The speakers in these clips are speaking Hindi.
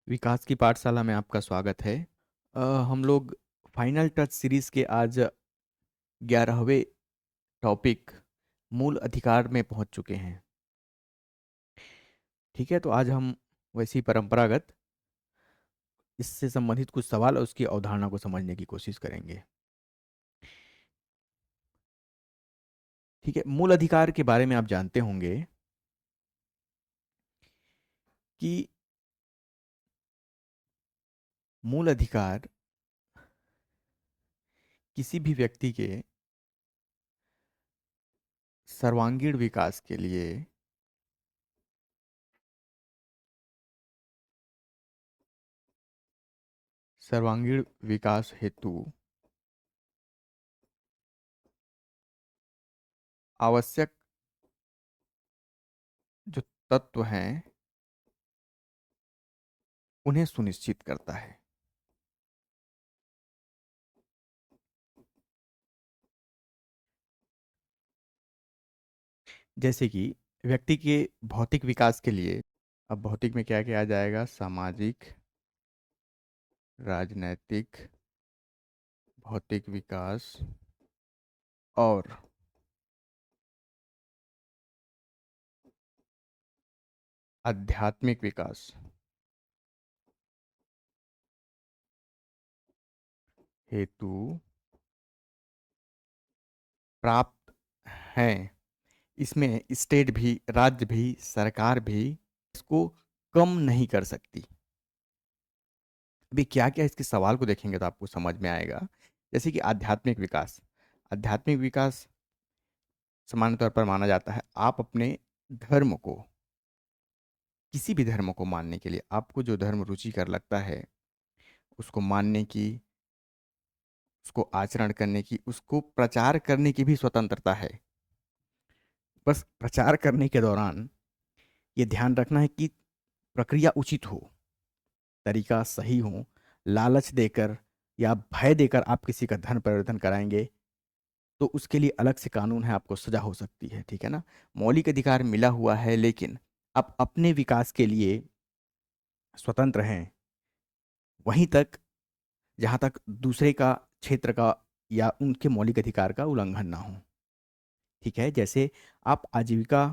विकास की पाठशाला में आपका स्वागत है। हम लोग फाइनल टच सीरीज के आज 11वें टॉपिक मूल अधिकार में पहुंच चुके हैं। ठीक है, तो आज हम वैसी परंपरागत इससे संबंधित कुछ सवाल और उसकी अवधारणा को समझने की कोशिश करेंगे। ठीक है, मूल अधिकार के बारे में आप जानते होंगे कि मूल अधिकार किसी भी व्यक्ति के सर्वांगीण विकास के लिए सर्वांगीण विकास हेतु आवश्यक जो तत्व हैं उन्हें सुनिश्चित करता है। जैसे कि व्यक्ति के भौतिक विकास के लिए, अब भौतिक में क्या क्या आ जाएगा? सामाजिक, राजनैतिक, भौतिक विकास और आध्यात्मिक विकास हेतु प्राप्त हैं। इसमें स्टेट भी, राज्य भी, सरकार भी इसको कम नहीं कर सकती। अभी क्या क्या इसके सवाल को देखेंगे तो आपको समझ में आएगा। जैसे कि आध्यात्मिक विकास, आध्यात्मिक विकास सामान्य तौर पर माना जाता है आप अपने धर्म को, किसी भी धर्म को मानने के लिए आपको जो धर्म रुचिकर लगता है उसको मानने की, उसको आचरण करने की, उसको प्रचार करने की भी स्वतंत्रता है। बस प्रचार करने के दौरान ये ध्यान रखना है कि प्रक्रिया उचित हो, तरीका सही हो। लालच देकर या भय देकर आप किसी का धर्म परिवर्तन कराएंगे तो उसके लिए अलग से कानून है, आपको सजा हो सकती है। ठीक है ना? मौलिक अधिकार मिला हुआ है, लेकिन आप अपने विकास के लिए स्वतंत्र हैं वहीं तक जहां तक दूसरे का क्षेत्र का या उनके मौलिक अधिकार का उल्लंघन ना हो। ठीक है, जैसे आप आजीविका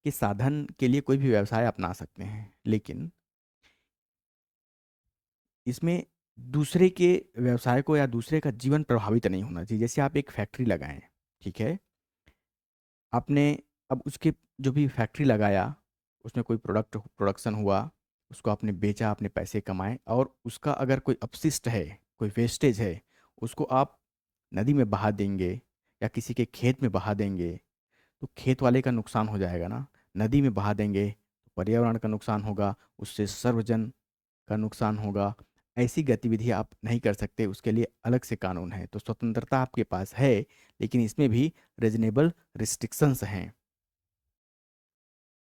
के साधन के लिए कोई भी व्यवसाय अपना सकते हैं, लेकिन इसमें दूसरे के व्यवसाय को या दूसरे का जीवन प्रभावित नहीं होना चाहिए। जैसे आप एक फैक्ट्री लगाएं, ठीक है, आपने अब उसके जो भी फैक्ट्री लगाया उसमें कोई प्रोडक्शन हुआ, उसको आपने बेचा, आपने पैसे कमाए, और उसका अगर कोई अपशिष्ट है, कोई वेस्टेज है, उसको आप नदी में बहा देंगे या किसी के खेत में बहा देंगे तो खेत वाले का नुकसान हो जाएगा ना। नदी में बहा देंगे तो पर्यावरण का नुकसान होगा, उससे सर्वजन का नुकसान होगा। ऐसी गतिविधि आप नहीं कर सकते, उसके लिए अलग से कानून है। तो स्वतंत्रता आपके पास है, लेकिन इसमें भी रीजनेबल रिस्ट्रिक्शंस हैं।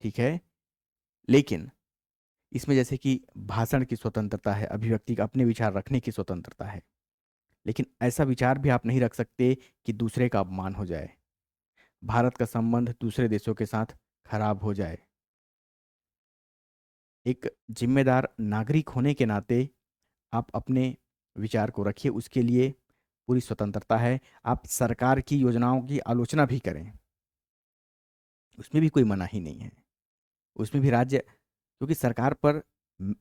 ठीक है, लेकिन इसमें जैसे कि भाषण की स्वतंत्रता है, अभिव्यक्ति का अपने विचार रखने की स्वतंत्रता है, लेकिन ऐसा विचार भी आप नहीं रख सकते कि दूसरे का अपमान हो जाए, भारत का संबंध दूसरे देशों के साथ खराब हो जाए। एक जिम्मेदार नागरिक होने के नाते आप अपने विचार को रखिए, उसके लिए पूरी स्वतंत्रता है। आप सरकार की योजनाओं की आलोचना भी करें, उसमें भी कोई मनाही नहीं है। उसमें भी राज्य, क्योंकि सरकार पर म,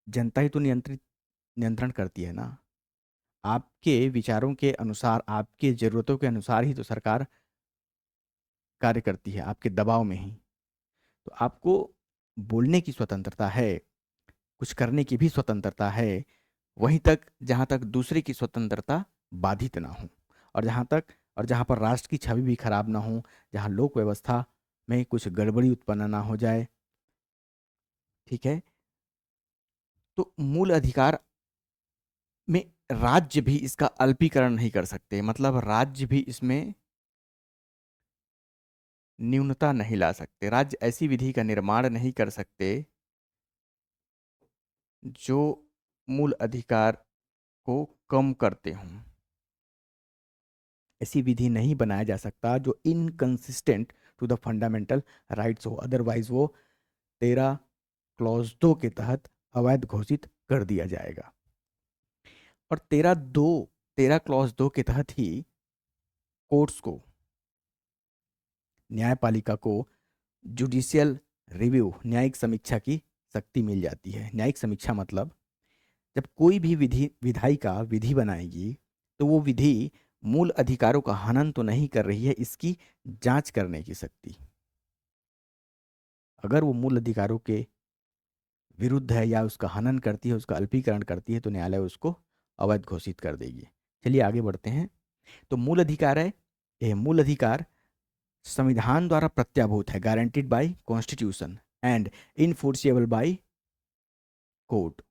जनता ही तो नियंत्रण करती है ना। आपके विचारों के अनुसार, आपके ज़रूरतों के अनुसार ही तो सरकार कार्य करती है, आपके दबाव में ही। तो आपको बोलने की स्वतंत्रता है, कुछ करने की भी स्वतंत्रता है, वहीं तक जहाँ तक दूसरे की स्वतंत्रता बाधित ना हो, और जहाँ पर राष्ट्र की छवि भी खराब ना हो, जहाँ लोक व्यवस्था में कुछ गड़बड़ी उत्पन्न ना हो जाए। ठीक है, तो मूल अधिकार में राज्य भी इसका अल्पीकरण नहीं कर सकते, मतलब राज्य भी इसमें न्यूनता नहीं ला सकते। राज्य ऐसी विधि का निर्माण नहीं कर सकते जो मूल अधिकार को कम करते हों। ऐसी विधि नहीं बनाया जा सकता जो inconsistent to the fundamental rights हो, अदरवाइज वो 13 क्लॉज 2 के तहत अवैध घोषित कर दिया जाएगा। और 13 क्लॉज 2 के तहत ही कोर्ट्स को, न्यायपालिका को जुडिशियल रिव्यू, न्यायिक समीक्षा की शक्ति मिल जाती है। न्यायिक समीक्षा मतलब जब कोई भी विधायिका विधि बनाएगी तो वो विधि मूल अधिकारों का हनन तो नहीं कर रही है, इसकी जांच करने की शक्ति। अगर वो मूल अधिकारों के विरुद्ध है या उसका हनन करती है, उसका अल्पीकरण करती है, तो न्यायालय उसको अवैध घोषित कर देगी। चलिए आगे बढ़ते हैं। तो मूल अधिकार है, यह मूल अधिकार संविधान द्वारा प्रत्याभूत है, guaranteed by constitution and enforceable by court,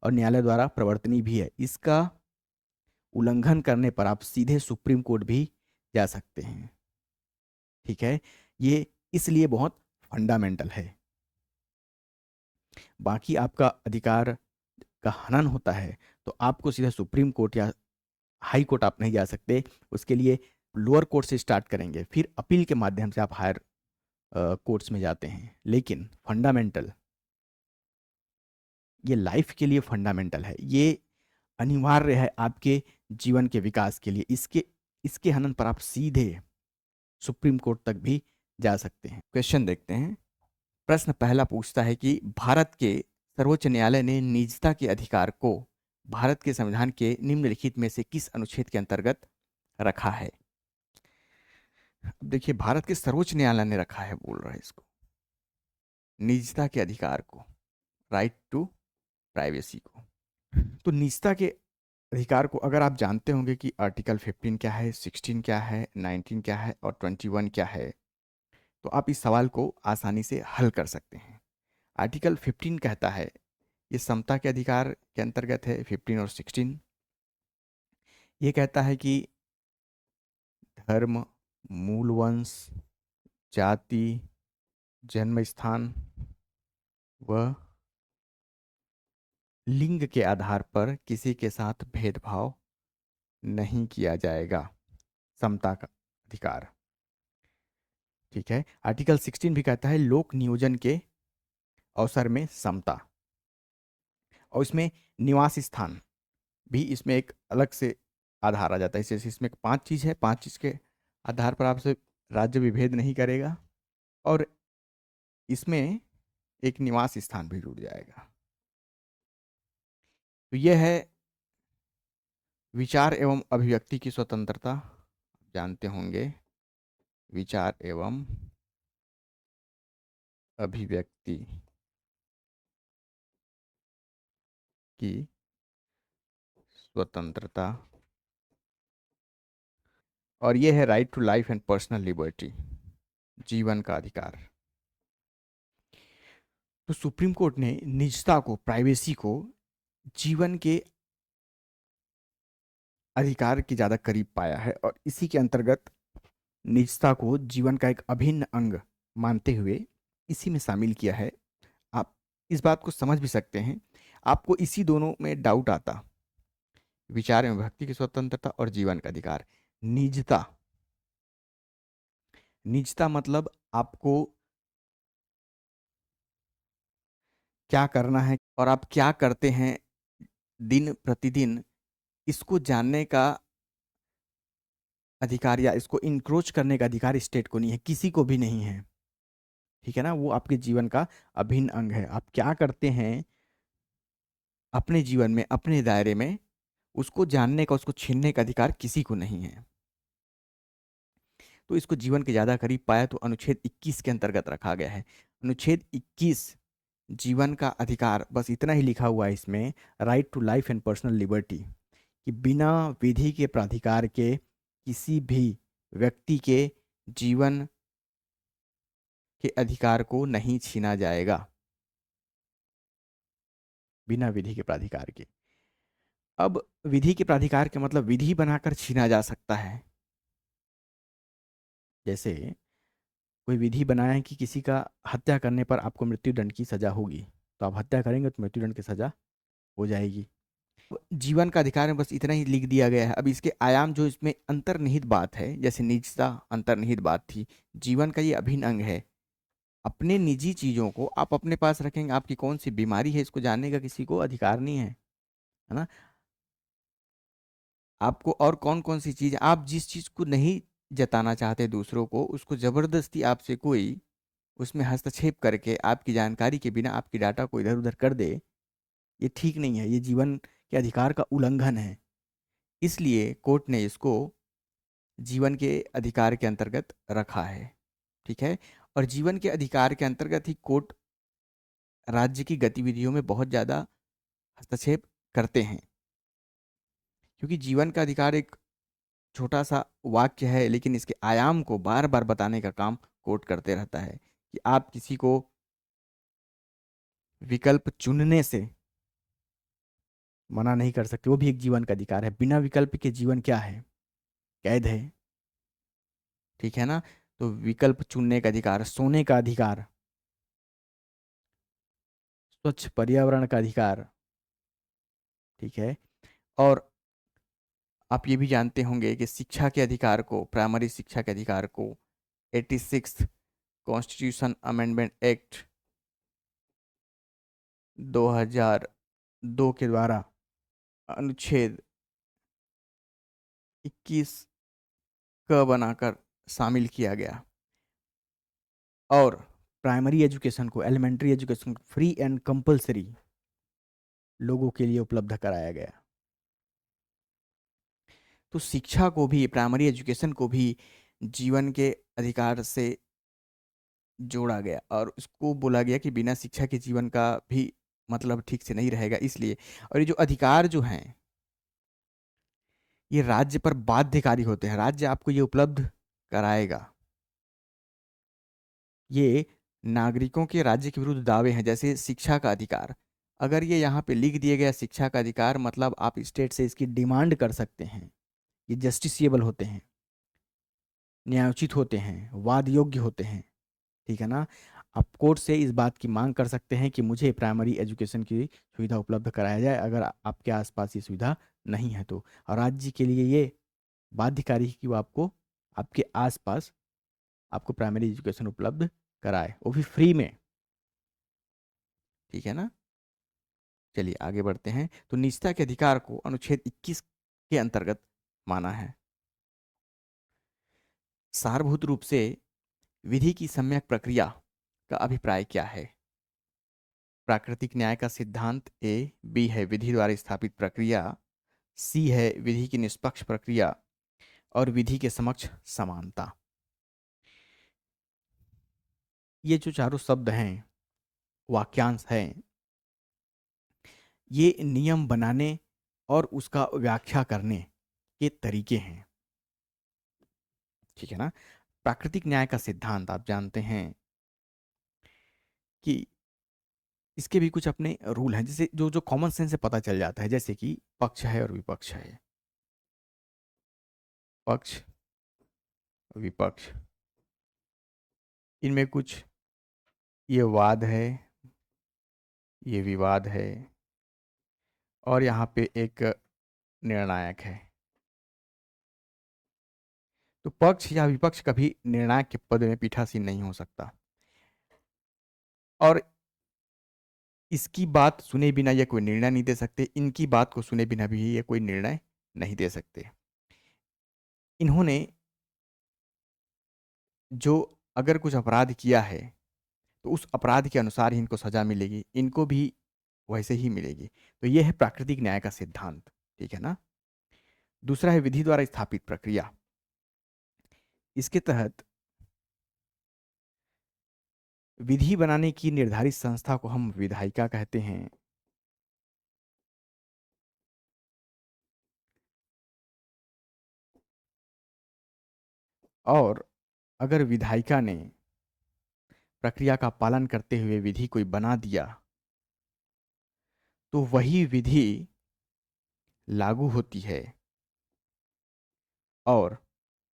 और न्यायालय द्वारा प्रवर्तनीय भी है। इसका उल्लंघन करने पर आप सीधे सुप्रीम कोर्ट भी जा सकते हैं। ठीक है, ये इसलिए बहुत फंडामेंटल है। बाकी आपका अधिकार का हनन होता है तो आपको सीधा सुप्रीम कोर्ट या हाई कोर्ट आप नहीं जा सकते, उसके लिए लोअर कोर्ट से स्टार्ट करेंगे, फिर अपील के माध्यम से आप हायर कोर्ट्स में जाते हैं। लेकिन फंडामेंटल, ये लाइफ के लिए फंडामेंटल है, ये अनिवार्य है आपके जीवन के विकास के लिए। इसके इसके हनन पर आप सीधे सुप्रीम कोर्ट तक भी जा सकते हैं। क्वेश्चन देखते हैं। प्रश्न पहला पूछता है कि भारत के सर्वोच्च न्यायालय ने निजता के अधिकार को भारत के संविधान के निम्नलिखित में से किस अनुच्छेद के अंतर्गत रखा है? अब देखिए, भारत के सर्वोच्च न्यायालय ने रखा है, बोल रहा है इसको, निजता के अधिकार को, राइट टू प्राइवेसी को। तो निजता के अधिकार को अगर आप जानते होंगे कि आर्टिकल 15 क्या है, 16 क्या है, 19 क्या है और 21 क्या है, तो आप इस सवाल को आसानी से हल कर सकते हैं। आर्टिकल 15 कहता है, ये समता के अधिकार के अंतर्गत है, 15 और 16। ये कहता है कि धर्म, मूल वंश, जाति, जन्म स्थान व लिंग के आधार पर किसी के साथ भेदभाव नहीं किया जाएगा, समता का अधिकार। ठीक है। आर्टिकल 16 भी कहता है लोक नियोजन के अवसर में समता, और इसमें निवास स्थान भी इसमें एक अलग से आधार आ जाता है। जैसे इसमें 5 चीज़ है, 5 चीज़ के आधार पर आपसे राज्य विभेद नहीं करेगा, और इसमें एक निवास स्थान भी जुड़ जाएगा। तो यह है विचार एवं अभिव्यक्ति की स्वतंत्रता, जानते होंगे, विचार एवं अभिव्यक्ति की स्वतंत्रता, और यह है right to life and personal liberty, जीवन का अधिकार। तो सुप्रीम कोर्ट ने निजता को, प्राइवेसी को जीवन के अधिकार के ज़्यादा करीब पाया है, और इसी के अंतर्गत निजता को जीवन का एक अभिन्न अंग मानते हुए इसी में शामिल किया है। आप इस बात को समझ भी सकते हैं। आपको इसी दोनों में डाउट आता, विचार एवं भक्ति की स्वतंत्रता और जीवन का अधिकार। निजता, निजता मतलब आपको क्या करना है और आप क्या करते हैं दिन प्रतिदिन, इसको जानने का अधिकार या इसको इंक्रोच करने का अधिकार स्टेट को नहीं है, किसी को भी नहीं है। ठीक है ना, वो आपके जीवन का अभिन्न अंग है। आप क्या करते हैं अपने जीवन में, अपने दायरे में, उसको जानने का, उसको छीनने का अधिकार किसी को नहीं है। तो इसको जीवन के ज़्यादा करीब पाया तो अनुच्छेद 21 के अंतर्गत रखा गया है। अनुच्छेद 21 जीवन का अधिकार, बस इतना ही लिखा हुआ है इसमें, right to life and personal liberty, कि बिना विधि के प्राधिकार के किसी भी व्यक्ति के जीवन के अधिकार को नहीं छीना जाएगा, बिना विधि के प्राधिकार के। अब विधि के प्राधिकार के मतलब विधि बनाकर छीना जा सकता है। जैसे कोई विधि बनाया है कि किसी का हत्या करने पर आपको मृत्युदंड की सजा होगी, तो आप हत्या करेंगे तो मृत्युदंड की सजा हो जाएगी। जीवन का अधिकार में बस इतना ही लिख दिया गया है। अब इसके आयाम, जो इसमें अंतर्निहित बात है, जैसे निजता अंतर्निहित बात थी, जीवन का ये अभिन्न अंग है, अपने निजी चीज़ों को आप अपने पास रखेंगे, आपकी कौन सी बीमारी है इसको जानने का किसी को अधिकार नहीं है ना? आपको और कौन-कौन सी चीज़ आप जिस चीज़ को नहीं जताना चाहते दूसरों को, उसको ज़बरदस्ती आपसे कोई उसमें हस्तक्षेप करके आपकी जानकारी के बिना आपकी डाटा को इधर-उधर कर दे, ये ठीक नहीं है, ये जीवन के अधिकार का उल्लंघन है। इसलिए कोर्ट ने इसको जीवन के अधिकार के अंतर्गत रखा है, ठीक है? और जीवन के अधिकार के अंतर्गत ही कोर्ट राज्य की गतिविधियों में बहुत ज़्यादा हस्तक्षेप करते हैं, क्योंकि जीवन का अधिकार एक छोटा-सा वाक्य है, लेकिन इसके आयाम को बार-बार बताने का काम कोर्ट करते रहता है कि आप किसी को विकल्प चुनने से मना नहीं कर सकते, वो भी एक जीवन का अधिकार है। बिना विकल्प के जीवन क्या है? कैद है, ठीक है ना? तो विकल्प चुनने का अधिकार, सोने का अधिकार, स्वच्छ पर्यावरण का अधिकार, ठीक है? और आप ये भी जानते होंगे कि शिक्षा के अधिकार को, प्राइमरी शिक्षा के अधिकार को 86th कॉन्स्टिट्यूशन अमेंडमेंट एक्ट 2002 के द्वारा अनुच्छेद 21 क बनाकर शामिल किया गया और प्राइमरी एजुकेशन को, एलिमेंट्री एजुकेशन को फ्री एंड कंपलसरी लोगों के लिए उपलब्ध कराया गया। तो शिक्षा को भी, प्राइमरी एजुकेशन को भी जीवन के अधिकार से जोड़ा गया और उसको बोला गया कि बिना शिक्षा के जीवन का भी मतलब ठीक से नहीं रहेगा, इसलिए। और ये जो अधिकार जो हैं, ये राज्य पर बाध्यकारी होते हैं, राज्य आपको ये उपलब्ध कराएगा। ये नागरिकों के राज्य के विरुद्ध दावे हैं, जैसे शिक्षा का अधिकार। अगर ये यहाँ पे लिख दिया गया शिक्षा का अधिकार, मतलब आप स्टेट से इसकी डिमांड कर सकते हैं। ये जस्टिसिएबल होते हैं, न्यायोचित होते हैं, वाद योग्य होते हैं, ठीक है ना? आप कोर्ट से इस बात की मांग कर सकते हैं कि मुझे प्राइमरी एजुकेशन की सुविधा उपलब्ध कराया जाए, अगर आपके आसपास ये सुविधा नहीं है तो। और राज्य के लिए ये बाध्यकारी है कि वो आपको आपके आसपास आपको प्राइमरी एजुकेशन उपलब्ध कराए, वो भी फ्री में, ठीक है ना? चलिए आगे बढ़ते हैं। तो निजता के अधिकार को अनुच्छेद 21 के अंतर्गत माना है। सारभूत रूप से विधि की सम्यक प्रक्रिया का अभिप्राय क्या है? प्राकृतिक न्याय का सिद्धांत ए, बी है विधि द्वारा स्थापित प्रक्रिया, सी है विधि की निष्पक्ष प्रक्रिया और विधि के समक्ष समानता। ये जो चारों शब्द हैं, वाक्यांश हैं, ये नियम बनाने और उसका व्याख्या करने के तरीके हैं, ठीक है ना? प्राकृतिक न्याय का सिद्धांत आप जानते हैं कि इसके भी कुछ अपने रूल हैं, जैसे जो जो कॉमन सेंस से पता चल जाता है, जैसे कि पक्ष है और विपक्ष है, पक्ष विपक्ष, इनमें कुछ ये वाद है, ये विवाद है और यहाँ पे एक निर्णायक है। तो पक्ष या विपक्ष कभी निर्णायक के पद में पीठासीन नहीं हो सकता और इसकी बात सुने बिना ये कोई निर्णय नहीं दे सकते, इनकी बात को सुने बिना भी ये कोई निर्णय नहीं दे सकते। इन्होंने जो अगर कुछ अपराध किया है तो उस अपराध के अनुसार ही इनको सजा मिलेगी, इनको भी वैसे ही मिलेगी। तो ये है प्राकृतिक न्याय का सिद्धांत, ठीक है ना? दूसरा है विधि द्वारा स्थापित प्रक्रिया। इसके तहत विधि बनाने की निर्धारित संस्था को हम विधायिका कहते हैं। और अगर विधायिका ने प्रक्रिया का पालन करते हुए विधि कोई बना दिया तो वही विधि लागू होती है और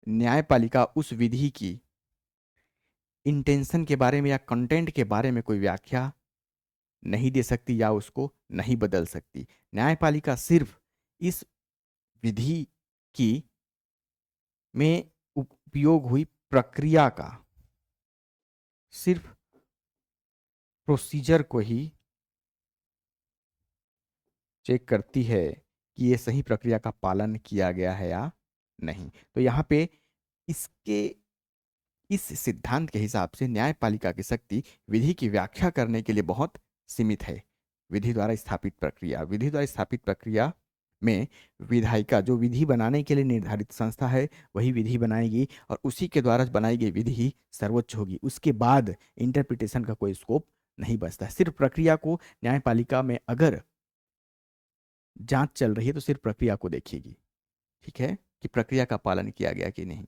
न्यायपालिका उस विधि की इंटेंशन के बारे में या कंटेंट के बारे में कोई व्याख्या नहीं दे सकती या उसको नहीं बदल सकती। न्यायपालिका सिर्फ इस विधि की में उपयोग हुई प्रक्रिया का सिर्फ प्रोसीजर को ही चेक करती है कि ये सही प्रक्रिया का पालन किया गया है या नहीं। तो यहाँ पे इसके इस सिद्धांत के हिसाब से न्यायपालिका की शक्ति विधि की व्याख्या करने के लिए बहुत सीमित है। विधि द्वारा स्थापित प्रक्रिया में विधायिका जो विधि बनाने के लिए निर्धारित संस्था है वही विधि बनाएगी और उसी के द्वारा बनाई गई विधि ही सर्वोच्च होगी। उसके बाद इंटरप्रिटेशन का कोई स्कोप नहीं बचता है। सिर्फ प्रक्रिया को न्यायपालिका में अगर जांच चल रही है तो सिर्फ प्रक्रिया को देखेगी, ठीक है, कि प्रक्रिया का पालन किया गया कि नहीं।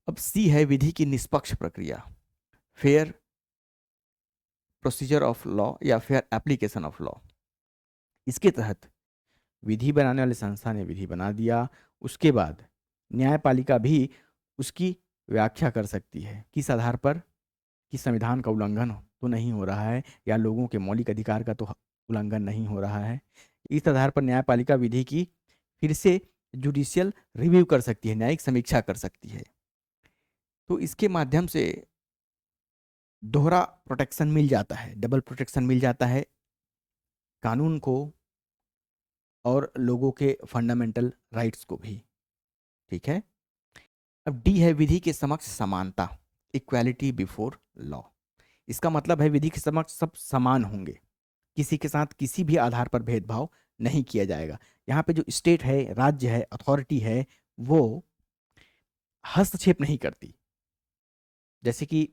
अब सी है विधि की निष्पक्ष प्रक्रिया, फेयर प्रोसीजर ऑफ लॉ या फेयर एप्लीकेशन ऑफ लॉ। इसके तहत विधि बनाने वाली संस्था ने विधि बना दिया, उसके बाद न्यायपालिका भी उसकी व्याख्या कर सकती है किस आधार पर कि संविधान का उल्लंघन तो नहीं हो रहा है या लोगों के मौलिक अधिकार का तो उल्लंघन नहीं हो रहा है। इस आधार पर न्यायपालिका विधि की फिर से जुडिशियल रिव्यू कर सकती है, न्यायिक समीक्षा कर सकती है। तो इसके माध्यम से दोहरा प्रोटेक्शन मिल जाता है, डबल प्रोटेक्शन मिल जाता है कानून को और लोगों के फंडामेंटल राइट्स को भी, ठीक है। अब डी है विधि के समक्ष समानता, इक्वालिटी बिफोर लॉ। इसका मतलब है विधि के समक्ष सब समान होंगे, किसी के साथ किसी भी आधार पर भेदभाव नहीं किया जाएगा। यहाँ पे जो स्टेट है, राज्य है, अथॉरिटी है, वो हस्तक्षेप नहीं करती। जैसे कि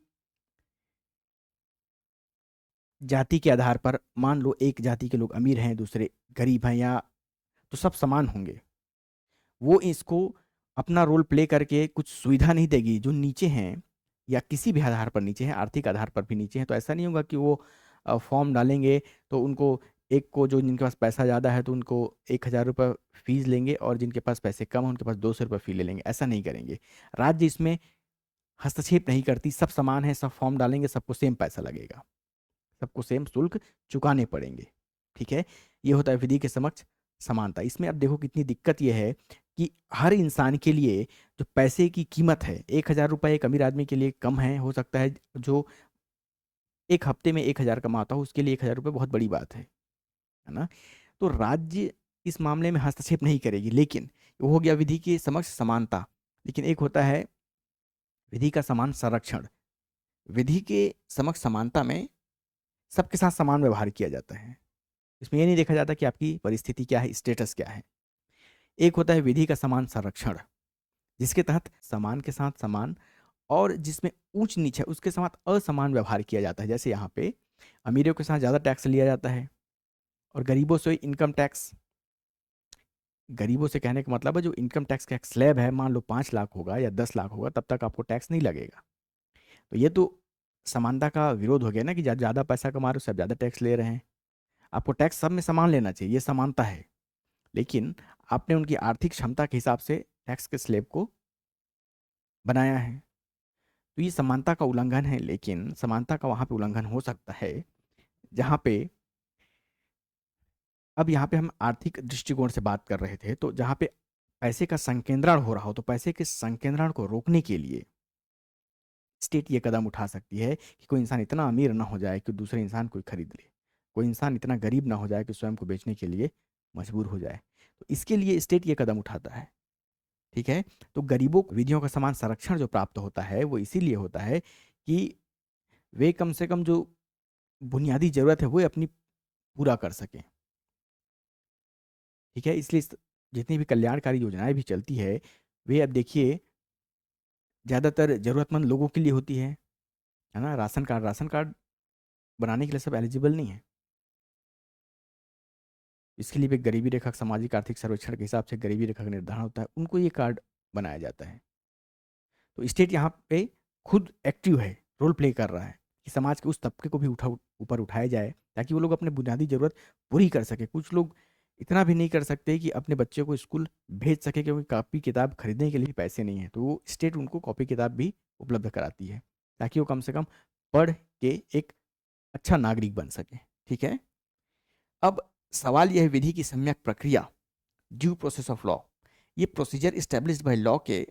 जाति के आधार पर मान लो एक जाति के लोग अमीर हैं, दूसरे गरीब हैं, या तो सब समान होंगे। वो इसको अपना रोल प्ले करके कुछ सुविधा नहीं देगी जो नीचे हैं या किसी भी आधार पर नीचे हैं, आर्थिक आधार पर भी नीचे हैं। तो ऐसा नहीं होगा कि वो फॉर्म डालेंगे तो उनको एक को जो जिनके पास पैसा ज़्यादा है तो उनको 1,000 रुपये फीस लेंगे और जिनके पास पैसे कम हैं उनके पास 200 रुपये फी ले लेंगे। ऐसा नहीं करेंगे। राज्य इसमें हस्तक्षेप नहीं करती, सब समान है, सब फॉर्म डालेंगे, सबको सेम पैसा लगेगा, सबको सेम शुल्क चुकाने पड़ेंगे, ठीक है। ये होता है विधि के समक्ष समानता। इसमें अब देखो कितनी दिक्कत ये है कि हर इंसान के लिए जो पैसे की कीमत है, 1,000 रुपये एक अमीर आदमी के लिए कम है, हो सकता है जो एक हफ्ते में 1,000 कमाता हो उसके लिए 1,000 रुपये बहुत बड़ी बात है ना। तो राज्य इस मामले में हस्तक्षेप नहीं करेगी, लेकिन वो हो गया विधि के समक्ष समानता। लेकिन एक होता है विधि का समान संरक्षण। विधि के समक्ष समानता में सबके साथ समान व्यवहार किया जाता है। इसमें ये नहीं देखा जाता कि आपकी परिस्थिति क्या है, स्टेटस क्या है। एक होता है विधि का समान संरक्षण, जिसके तहत समान के साथ समान और जिसमें ऊंच नीच है उसके साथ असमान व्यवहार किया जाता है। जैसे यहाँ पे अमीरों के साथ ज़्यादा टैक्स लिया जाता है और गरीबों से इनकम टैक्स, गरीबों से कहने का मतलब है जो इनकम टैक्स का एक स्लैब है, मान लो 5 लाख होगा या 10 लाख होगा, तब तक आपको टैक्स नहीं लगेगा। तो ये तो समानता का विरोध हो गया ना कि ज़्यादा पैसा कमा रहे हो सब ज़्यादा टैक्स ले रहे हैं। आपको टैक्स सब में समान लेना चाहिए, ये समानता है। लेकिन आपने उनकी आर्थिक क्षमता के हिसाब से टैक्स के स्लैब को बनाया है, तो ये समानता का उल्लंघन है। लेकिन समानता का वहाँ पे उल्लंघन हो सकता है जहाँ पे, अब यहाँ पे हम आर्थिक दृष्टिकोण से बात कर रहे थे, तो जहाँ पे पैसे का संकेंद्रण हो रहा हो तो पैसे के संकेंद्रण को रोकने के लिए स्टेट ये कदम उठा सकती है कि कोई इंसान इतना अमीर ना हो जाए कि दूसरे इंसान को खरीद ले, कोई इंसान इतना गरीब ना हो जाए कि स्वयं को बेचने के लिए मजबूर हो जाए। तो इसके लिए स्टेट ये कदम उठाता है, ठीक है। तो गरीबों को विधियों का समान संरक्षण जो प्राप्त होता है वो इसीलिए होता है कि वे कम से कम जो बुनियादी जरूरत है वो अपनी पूरा कर सकें, ठीक है। इसलिए जितनी भी कल्याणकारी योजनाएं भी चलती है वे अब देखिए ज़्यादातर ज़रूरतमंद लोगों के लिए होती है ना। राशन कार्ड बनाने के लिए सब एलिजिबल नहीं है। इसके लिए भी गरीबी रेखा सामाजिक आर्थिक सर्वेक्षण के हिसाब से गरीबी रेखा का निर्धारण होता है, उनको ये कार्ड बनाया जाता है। तो स्टेट यहाँ पे खुद एक्टिव है, रोल प्ले कर रहा है कि समाज के उस तबके को भी ऊपर उठाया जाए ताकि वो लोग अपने बुनियादी ज़रूरत पूरी कर सके। कुछ लोग इतना भी नहीं कर सकते कि अपने बच्चे को स्कूल भेज सके क्योंकि कॉपी किताब खरीदने के लिए पैसे नहीं है, तो वो स्टेट उनको कॉपी किताब भी उपलब्ध कराती है ताकि वो कम से कम पढ़ के एक अच्छा नागरिक बन सके, ठीक है। अब सवाल यह है विधि की सम्यक प्रक्रिया, ड्यू प्रोसेस ऑफ लॉ। ये प्रोसीजर इस्टेब्लिश्ड बाय लॉ के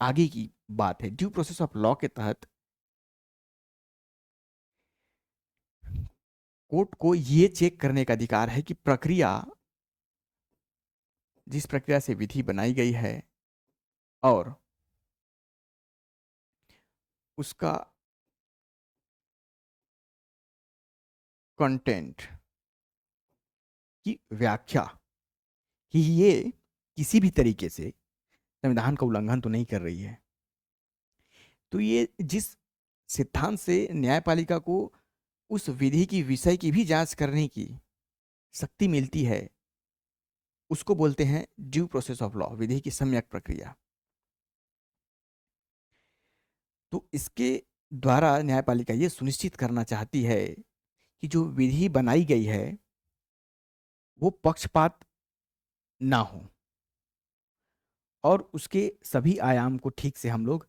आगे की बात है। ड्यू प्रोसेस ऑफ लॉ के तहत कोर्ट को ये चेक करने का अधिकार है कि प्रक्रिया, जिस प्रक्रिया से विधि बनाई गई है और उसका कंटेंट की व्याख्या, कि ये किसी भी तरीके से संविधान का उल्लंघन तो नहीं कर रही है। तो ये जिस सिद्धांत से न्यायपालिका को उस विधि की विषय की भी जांच करने की शक्ति मिलती है, उसको बोलते हैं ड्यू प्रोसेस ऑफ लॉ, विधि की सम्यक प्रक्रिया। तो इसके द्वारा न्यायपालिका ये सुनिश्चित करना चाहती है कि जो विधि बनाई गई है वो पक्षपात ना हो और उसके सभी आयाम को ठीक से हम लोग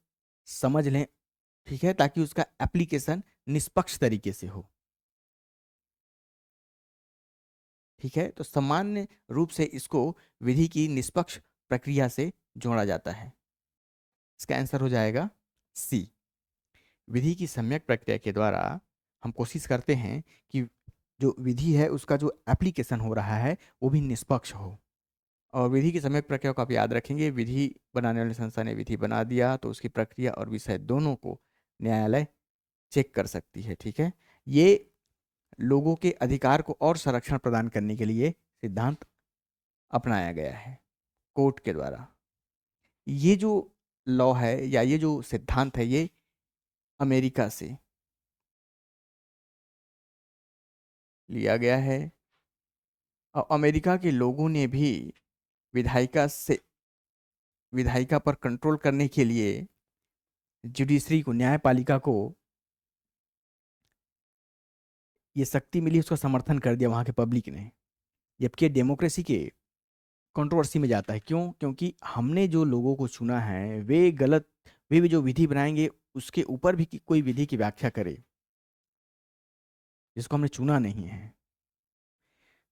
समझ लें, ठीक है, ताकि उसका एप्लीकेशन निष्पक्ष तरीके से हो। ठीक है, तो सामान्य रूप से इसको विधि की निष्पक्ष प्रक्रिया से जोड़ा जाता है। इसका आंसर हो जाएगा सी। विधि की सम्यक प्रक्रिया के द्वारा हम कोशिश करते हैं कि जो विधि है उसका जो एप्लीकेशन हो रहा है वो भी निष्पक्ष हो। और विधि की सम्यक प्रक्रिया को आप याद रखेंगे, विधि बनाने वाली संस्था ने विधि बना दिया तो उसकी प्रक्रिया और विषय दोनों को न्यायालय चेक कर सकती है। ठीक है, ये लोगों के अधिकार को और संरक्षण प्रदान करने के लिए सिद्धांत अपनाया गया है कोर्ट के द्वारा। ये जो लॉ है या ये जो सिद्धांत है ये अमेरिका से लिया गया है और अमेरिका के लोगों ने भी विधायिका पर कंट्रोल करने के लिए जुडिशरी को, न्यायपालिका को ये शक्ति मिली, उसका समर्थन कर दिया वहाँ के पब्लिक ने। जबकि डेमोक्रेसी के कंट्रोवर्सी में जाता है। क्यों? क्योंकि हमने जो लोगों को चुना है वे गलत, वे भी जो विधि बनाएंगे उसके ऊपर भी कोई विधि की व्याख्या करे जिसको हमने चुना नहीं है,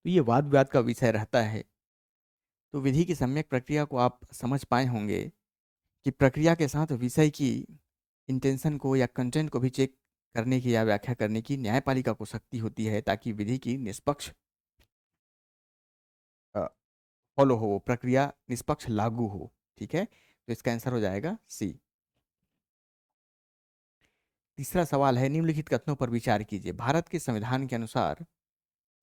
तो ये वाद विवाद का विषय रहता है। तो विधि की सम्यक प्रक्रिया को आप समझ पाए होंगे कि प्रक्रिया के साथ विषय की इंटेंशन को या कंटेंट को भी चेक करने की या व्याख्या करने की न्यायपालिका को शक्ति होती है ताकि विधि की निष्पक्ष फॉलो हो, प्रक्रिया निष्पक्ष लागू हो। ठीक है, तो इसका आंसर हो जाएगा सी। तीसरा सवाल है, निम्नलिखित कथनों पर विचार कीजिए। भारत के संविधान के अनुसार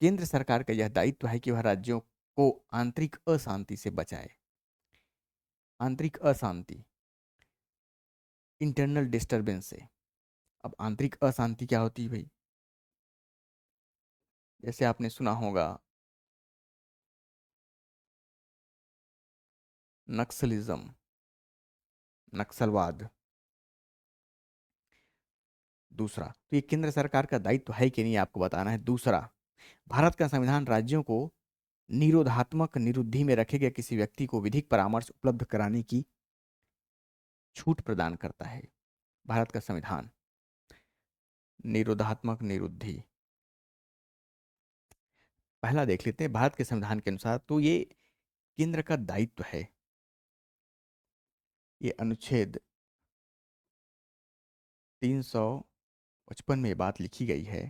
केंद्र सरकार का यह दायित्व है कि वह राज्यों को आंतरिक अशांति से बचाए। आंतरिक अशांति, इंटरनल डिस्टरबेंस से। अब आंतरिक अशांति क्या होती है भाई? जैसे आपने सुना होगा नक्सलिज्म, नक्सलवाद। दूसरा, तो ये केंद्र सरकार का दायित्व है कि नहीं आपको बताना है। दूसरा, भारत का संविधान राज्यों को निरोधात्मक निरुद्धि में रखे गए किसी व्यक्ति को विधिक परामर्श उपलब्ध कराने की छूट प्रदान करता है। भारत का संविधान निरोधात्मक निरुद्धि, पहला देख लेते हैं। भारत के संविधान के अनुसार तो ये केंद्र का दायित्व है। ये अनुच्छेद 355 में ये बात लिखी गई है,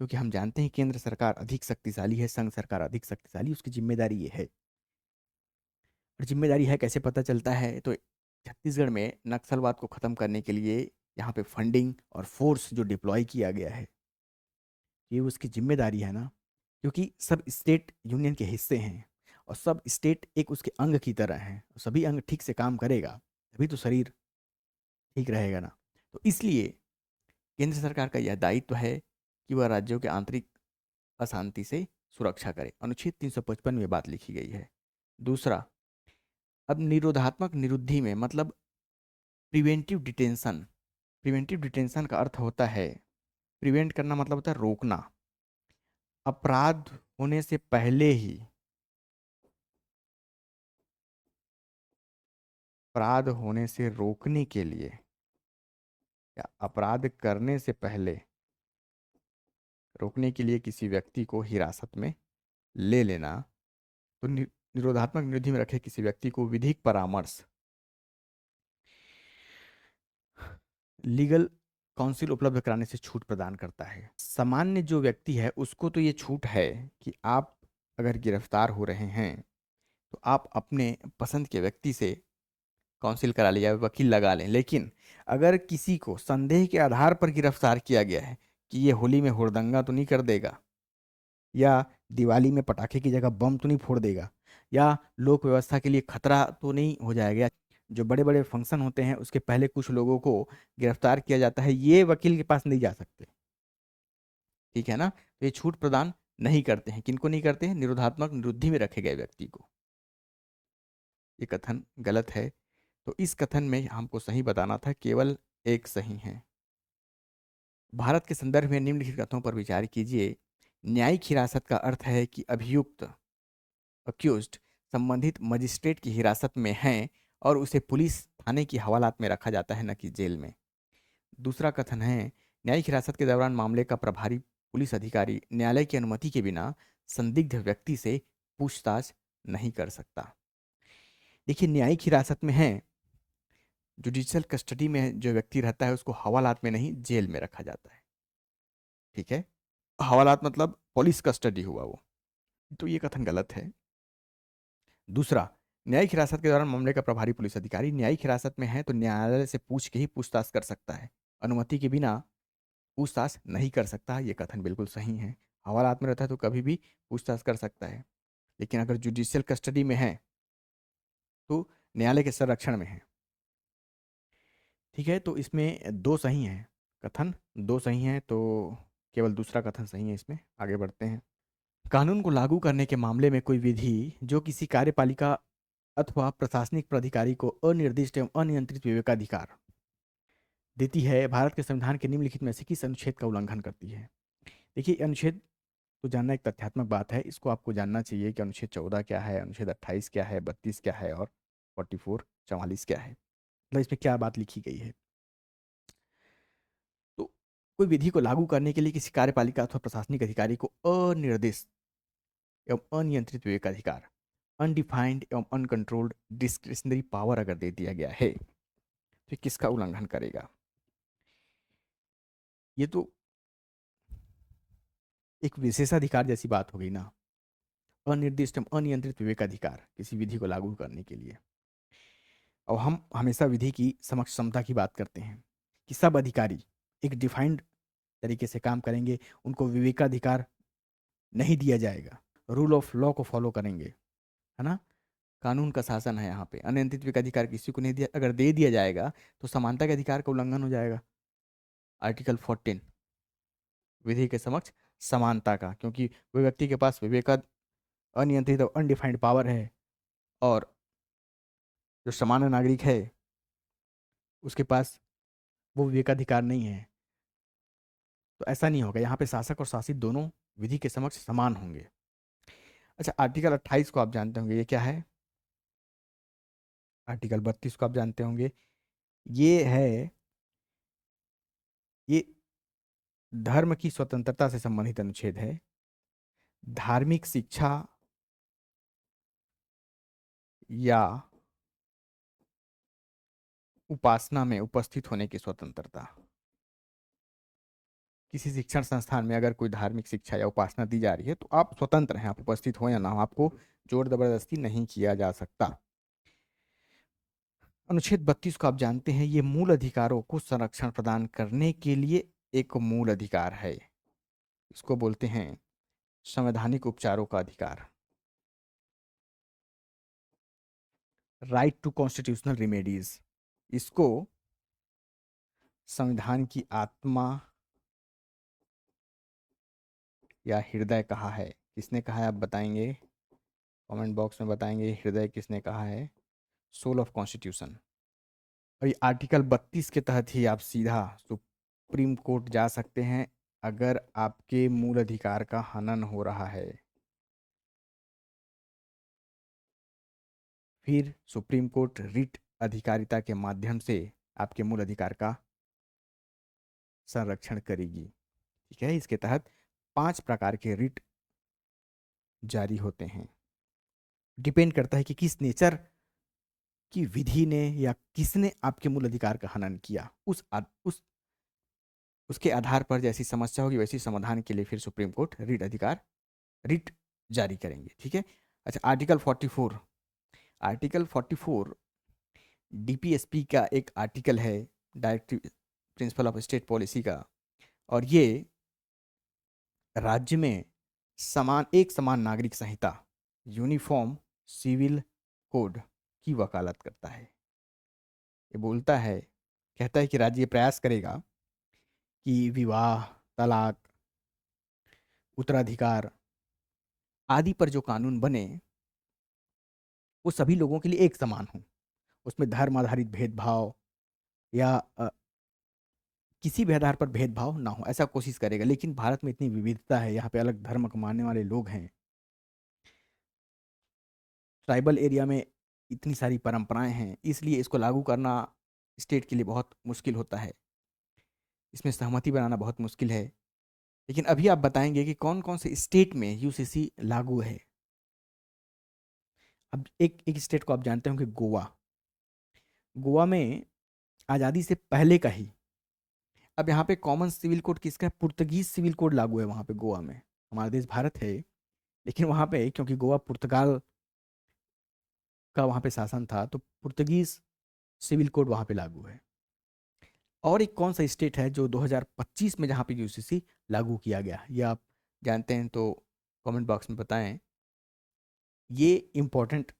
क्योंकि हम जानते हैं केंद्र सरकार अधिक शक्तिशाली है, संघ सरकार अधिक शक्तिशाली, उसकी जिम्मेदारी ये है। और जिम्मेदारी है कैसे पता चलता है? तो छत्तीसगढ़ में नक्सलवाद को खत्म करने के लिए यहाँ पे फंडिंग और फोर्स जो डिप्लॉय किया गया है, ये उसकी जिम्मेदारी है ना, क्योंकि सब स्टेट यूनियन के हिस्से हैं और सब स्टेट एक उसके अंग की तरह हैं। सभी अंग ठीक से काम करेगा तभी तो शरीर ठीक रहेगा ना। तो इसलिए केंद्र सरकार का यह दायित्व है कि वह राज्यों के आंतरिक अशांति से सुरक्षा करे। अनुच्छेद 355 में बात लिखी गई है। दूसरा, अब निरोधात्मक निरुद्धि में मतलब प्रिवेंटिव डिटेंशन। प्रिवेंटिव डिटेंशन का अर्थ होता है, प्रिवेंट करना मतलब होता है रोकना। अपराध होने से पहले ही, अपराध होने से रोकने के लिए या अपराध करने से पहले रोकने के लिए किसी व्यक्ति को हिरासत में ले लेना। तो निरोधात्मक निरुद्धि में रखे किसी व्यक्ति को विधिक परामर्श, लीगल काउंसिल उपलब्ध कराने से छूट प्रदान करता है। सामान्य जो व्यक्ति है उसको तो ये छूट है कि आप अगर गिरफ्तार हो रहे हैं तो आप अपने पसंद के व्यक्ति से काउंसिल करा लिया, वकील लगा लें। लेकिन अगर किसी को संदेह के आधार पर गिरफ्तार किया गया है कि ये होली में हुड़दंगा तो नहीं कर देगा, या दिवाली में पटाखे की जगह बम तो नहीं फोड़ देगा, या लोक व्यवस्था के लिए खतरा तो नहीं हो जाएगा, जो बड़े बड़े फंक्शन होते हैं उसके पहले कुछ लोगों को गिरफ्तार किया जाता है, ये वकील के पास नहीं जा सकते। ठीक है ना? तो ये छूट प्रदान नहीं करते हैं। किनको नहीं करते हैं? निरोधात्मक निरुद्धि में रखे गए व्यक्ति को। ये कथन गलत है। तो इस कथन में हमको सही बताना था, केवल एक सही है। भारत के संदर्भ में निम्नलिखित कथनों पर विचार कीजिए। न्यायिक हिरासत का अर्थ है कि अभियुक्त अक्यूज्ड संबंधित मजिस्ट्रेट की हिरासत में है और उसे पुलिस थाने की हवालात में रखा जाता है, न कि जेल में। दूसरा कथन है, न्यायिक हिरासत के दौरान मामले का प्रभारी पुलिस अधिकारी न्यायालय की अनुमति के बिना संदिग्ध व्यक्ति से पूछताछ नहीं कर सकता। देखिए, न्यायिक हिरासत में है, जुडिशियल कस्टडी में जो व्यक्ति रहता है उसको हवालात में नहीं, जेल में रखा जाता है। ठीक है? हवालात मतलब पुलिस कस्टडी हुआ वो। तो ये कथन गलत है। दूसरा, न्यायिक हिरासत के दौरान मामले का प्रभारी पुलिस अधिकारी न्यायिक हिरासत में है तो न्यायालय से पूछ के ही पूछताछ कर सकता है, अनुमति के बिना पूछताछ नहीं कर सकता। ये कथन बिल्कुल सही है। हवालात में रहता है तो कभी भी पूछताछ कर सकता है, लेकिन अगर जुडिशियल कस्टडी में है तो न्यायालय के संरक्षण में है। ठीक है? तो इसमें दो सही हैं, कथन दो सही हैं, तो केवल दूसरा कथन सही है। इसमें आगे बढ़ते हैं। कानून को लागू करने के मामले में कोई विधि जो किसी कार्यपालिका अथवा प्रशासनिक प्राधिकारी को अनिर्दिष्ट एवं अनियंत्रित विवेकाधिकार देती है, भारत के संविधान के निम्नलिखित में से किस अनुच्छेद का उल्लंघन करती है? देखिए, अनुच्छेद तो जानना एक तथ्यात्मक बात है। इसको आपको जानना चाहिए कि अनुच्छेद 14 क्या है, अनुच्छेद 28 क्या है, 32 क्या है और 44 44 क्या है, मतलब इसमें क्या बात लिखी गई है। तो कोई विधि को लागू करने के लिए किसी कार्यपालिका अथवा प्रशासनिक अधिकारी को अनिर्दिष्ट एवं अनियंत्रित विवेकाधिकार, अनडिफाइंड एवं अनकंट्रोल्ड डिस्क्रिशनरी पावर अगर दे दिया गया है तो किसका उल्लंघन करेगा? ये तो एक विशेषाधिकार जैसी बात हो गई ना। अनिर्दिष्ट एवं अनियंत्रित विवेकाधिकार किसी विधि को लागू करने के लिए। और हम हमेशा विधि की समक्ष समता की बात करते हैं कि सब अधिकारी एक डिफाइंड तरीके से काम करेंगे, उनको विवेकाधिकार नहीं दिया जाएगा, रूल ऑफ लॉ को फॉलो करेंगे, है ना? कानून का शासन है यहाँ पे। अनियंत्रित विवेकाधिकार किसी को नहीं दिया, अगर दे दिया जाएगा तो समानता के अधिकार का उल्लंघन हो जाएगा। आर्टिकल 14 विधि के समक्ष समानता का, क्योंकि वो व्यक्ति के पास विवेका अनियंत्रित और अनडिफाइंड पावर है और जो सामान्य नागरिक है उसके पास वो विवेकाधिकार नहीं है। तो ऐसा नहीं होगा, यहाँ पे शासक और शासित दोनों विधि के समक्ष समान होंगे। अच्छा, आर्टिकल 28 को आप जानते होंगे, ये क्या है? आर्टिकल 32 को आप जानते होंगे, ये है, ये धर्म की स्वतंत्रता से संबंधित अनुच्छेद है। धार्मिक शिक्षा या उपासना में उपस्थित होने की स्वतंत्रता। किसी शिक्षण संस्थान में अगर कोई धार्मिक शिक्षा या उपासना दी जा रही है तो आप स्वतंत्र हैं, आप उपस्थित हो या ना हो, आपको जोर जबरदस्ती नहीं किया जा सकता। अनुच्छेद 32 को आप जानते हैं, ये मूल अधिकारों को संरक्षण प्रदान करने के लिए एक मूल अधिकार है। इसको बोलते हैं संवैधानिक उपचारों का अधिकार, राइट टू कॉन्स्टिट्यूशनल रिमेडीज। इसको संविधान की आत्मा या हृदय कहा है। किसने कहा है आप बताएंगे? कमेंट बॉक्स में बताएंगे हृदय किसने कहा है। Soul of constitution. और ये आर्टिकल 32 के तहत ही आप सीधा सुप्रीम कोर्ट जा सकते हैं अगर आपके मूल अधिकार का हनन हो रहा है। फिर सुप्रीम कोर्ट रिट अधिकारिता के माध्यम से आपके मूल अधिकार का संरक्षण करेगी। ठीक है? इसके तहत 5 प्रकार के रिट जारी होते हैं। डिपेंड करता है कि किस नेचर की विधि ने या किसने आपके मूल अधिकार का हनन किया, उस उसके आधार पर जैसी समस्या होगी वैसी समाधान के लिए फिर सुप्रीम कोर्ट रिट जारी करेंगे। ठीक है। अच्छा, आर्टिकल 44 डीपीएसपी का एक आर्टिकल है, directive principle of state policy का, और ये राज्य में एक समान नागरिक संहिता, यूनिफॉर्म सिविल कोड की वकालत करता है। ये बोलता है, कहता है कि राज्य प्रयास करेगा कि विवाह, तलाक, उत्तराधिकार आदि पर जो कानून बने वो सभी लोगों के लिए एक समान हो, उसमें धर्म आधारित भेदभाव या किसी भी आधार पर भेदभाव ना हो, ऐसा कोशिश करेगा। लेकिन भारत में इतनी विविधता है, यहाँ पे अलग धर्म को मानने वाले लोग हैं, ट्राइबल एरिया में इतनी सारी परंपराएं हैं, इसलिए इसको लागू करना स्टेट के लिए बहुत मुश्किल होता है, इसमें सहमति बनाना बहुत मुश्किल है। लेकिन अभी आप बताएंगे कि कौन कौन से स्टेट में यूसीसी लागू है। अब एक एक स्टेट को आप जानते होंगे, गोवा। गोवा में आज़ादी से पहले का ही, अब यहाँ पे कॉमन सिविल कोड किसका है, पुर्तगीज सिविल कोड लागू है वहाँ पे गोवा में। हमारा देश भारत है, लेकिन वहाँ पे क्योंकि गोवा पुर्तगाल का वहाँ पे शासन था, तो पुर्तगीज सिविल कोड वहाँ पे लागू है। और एक कौन सा स्टेट है जो 2025 में जहाँ पे यूसीसी लागू किया गया, ये आप जानते हैं तो कमेंट बॉक्स में बताएं। ये इम्पोर्टेंट